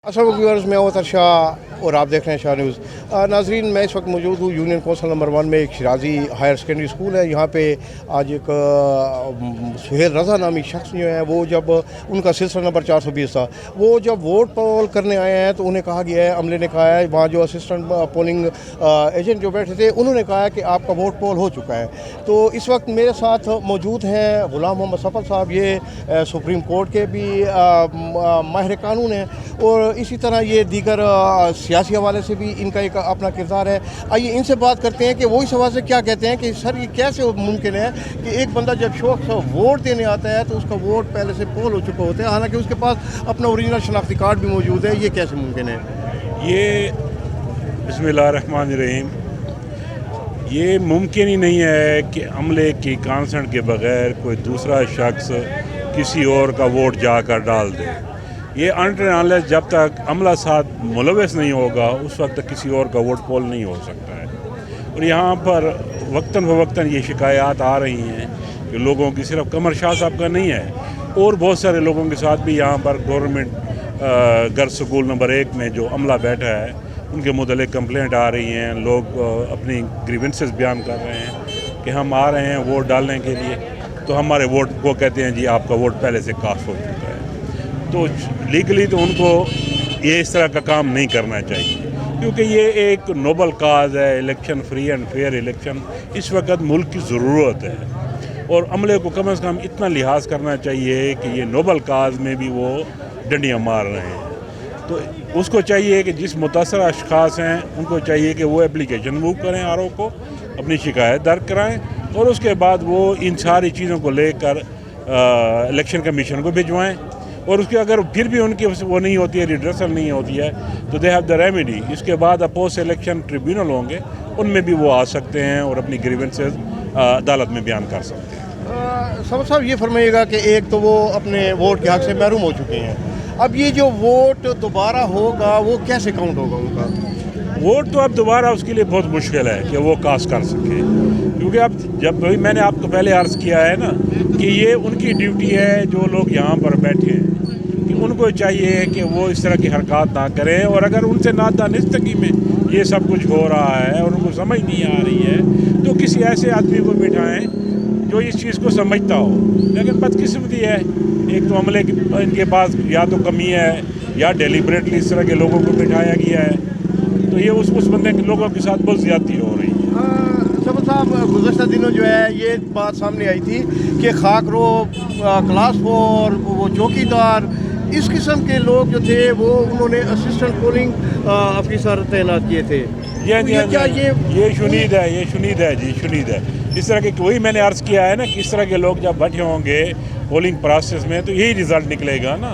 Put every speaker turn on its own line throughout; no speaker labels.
अस्सलाम वालेकुम व्यूअर्स, मैं अवतर शाह और आप देख रहे हैं शाह न्यूज़। नाजरीन, मैं इस वक्त मौजूद हूँ यूनियन कौंसल नंबर 1 में। एक शिराजी हायर सेकेंडरी स्कूल है। यहाँ पे आज एक सुहेल रज़ा नामी शख्स जो है वो जब उनका सिलसिला नंबर 420 था, वो जब वोट पोल करने आए हैं तो उन्हें कहा गया है, अमले ने कहा है, वहाँ जो असिस्टेंट पोलिंग एजेंट जो बैठे थे उन्होंने कहा है कि आपका वोट पोल हो चुका है। तो इस वक्त मेरे साथ मौजूद हैं ग़ुलाम मोहम्मद सफ़र साहब, ये सुप्रीम कोर्ट के भी माहिर कानून हैं और इसी तरह ये दीगर सियासी हवाले से भी इनका एक अपना किरदार है। आइए इनसे बात करते हैं कि वो इस हवाले से क्या कहते हैं कि सर ये कैसे मुमकिन है कि एक बंदा जब शौक से वोट देने आता है तो उसका वोट पहले से पोल हो चुका होता है, हालांकि उसके पास अपना ओरिजिनल शनाख्ती कार्ड भी मौजूद है। ये कैसे मुमकिन है?
ये बिस्मिल्लाहिर्रहमानिर्रहीम, ये मुमकिन ही नहीं है कि अमले की कांसेंट के बगैर कोई दूसरा शख्स किसी और का वोट जाकर डाल दे। ये अनलेस जब तक अमला साथ मुलविस नहीं होगा उस वक्त तक किसी और का वोट पोल नहीं हो सकता है। और यहाँ पर वक्तन फ़वक्तन ये शिकायत आ रही हैं कि लोगों की, सिर्फ कमर शाह साहब का नहीं है और बहुत सारे लोगों के साथ भी यहाँ पर गवर्नमेंट गर्ल्स स्कूल नंबर 1 में जो अमला बैठा है उनके मुतल्लिक़ कंप्लेंट आ रही हैं। लोग अपनी ग्रीवेंसेस बयान कर रहे हैं कि हम आ रहे हैं वोट डालने के लिए, तो हमारे वोट को कहते हैं जी आपका वोट पहले से कास्ट हो चुका है। तो लीगली तो उनको ये इस तरह का काम नहीं करना चाहिए, क्योंकि ये एक नोबल काज है। Election, free and fair election इस वक्त मुल्क की ज़रूरत है और अमले को कम से कम इतना लिहाज करना चाहिए कि ये नोबल काज में भी वो डंडियाँ मार रहे हैं। तो उसको चाहिए कि जिस मुतासर अशखास हैं उनको चाहिए कि वो एप्लीकेशन मूव करें RO को, अपनी शिकायत दर्ज कराएँ और उसके बाद वो इन सारी चीज़ों को लेकर इलेक्शन कमीशन को भिजवाएँ। और उसके अगर फिर भी उनकी वो नहीं होती है, रिड्रेसल नहीं होती है, तो दे हैव द रेमेडी। इसके बाद पोस्ट इलेक्शन ट्रिब्यूनल होंगे, उनमें भी वो आ सकते हैं और अपनी ग्रीवेंसेस अदालत में बयान कर सकते हैं।
सफ़र साहब, ये फरमाइएगा कि एक तो वो अपने वोट के हक़ से महरूम हो चुके हैं, अब ये जो वोट दोबारा होगा वो कैसे काउंट होगा उनका?
वोट तो अब दोबारा उसके लिए बहुत मुश्किल है कि वो कास्ट कर सके, क्योंकि अब जब वही मैंने आपको पहले अर्ज़ किया है ना कि ये उनकी ड्यूटी है, जो लोग यहाँ पर बैठे हैं कि उनको चाहिए कि वो इस तरह की हरकत ना करें। और अगर उनसे नादानिस्तगी में ये सब कुछ हो रहा है और उनको समझ नहीं आ रही है तो किसी ऐसे आदमी को बिठाएं जो इस चीज़ को समझता हो। लेकिन बदकिस्मती है, एक तो अमले की इनके पास या तो कमी है या डेलिबरेटली इस तरह के लोगों को बिठाया गया है, तो ये उस बंदे के लोगों के साथ बहुत ज़्यादती हो रही है।
सफ़र साहब, गुज़श्ता दिनों जो है ये बात सामने आई थी कि खाकरो, क्लास 4, वो चौकीदार, इस किस्म के लोग जो थे वो उन्होंने असिस्टेंट पोलिंग ऑफिसर तैनात किए थे।
ये शुनीद है जी, शुनीद है। इस तरह के वही मैंने अर्ज़ किया है ना कि इस तरह के लोग जब बैठे होंगे पोलिंग प्रोसेस में तो यही रिज़ल्ट निकलेगा ना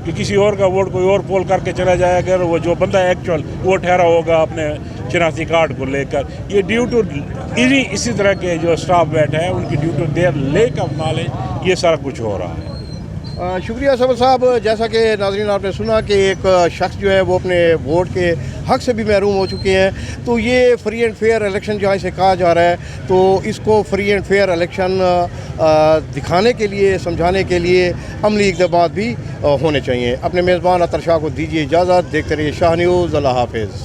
कि किसी और का वोट कोई और पोल करके चला जाएगा और वो जो बंदा एक्चुअल वो ठहरा होगा अपने शनाख्ती कार्ड को लेकर। ये ड्यू टू इसी तरह के जो स्टाफ बैठा है उनकी due to their lack of knowledge ये सारा कुछ हो रहा है।
शुक्रिया सफ़र साहब। जैसा कि नाज़रीन आपने सुना कि एक शख्स जो है वो अपने वोट के हक़ से भी महरूम हो चुके हैं, तो ये फ्री एंड फेयर इलेक्शन जहाँ से कहा जा रहा है तो इसको फ्री एंड फेयर इलेक्शन दिखाने के लिए, समझाने के लिए अमली इक़दामात भी होने चाहिए। अपने मेज़बान अतर शाह को दीजिए इजाज़त। देखते रहिए शाह न्यूज़। अल्लाह हाफ़िज़।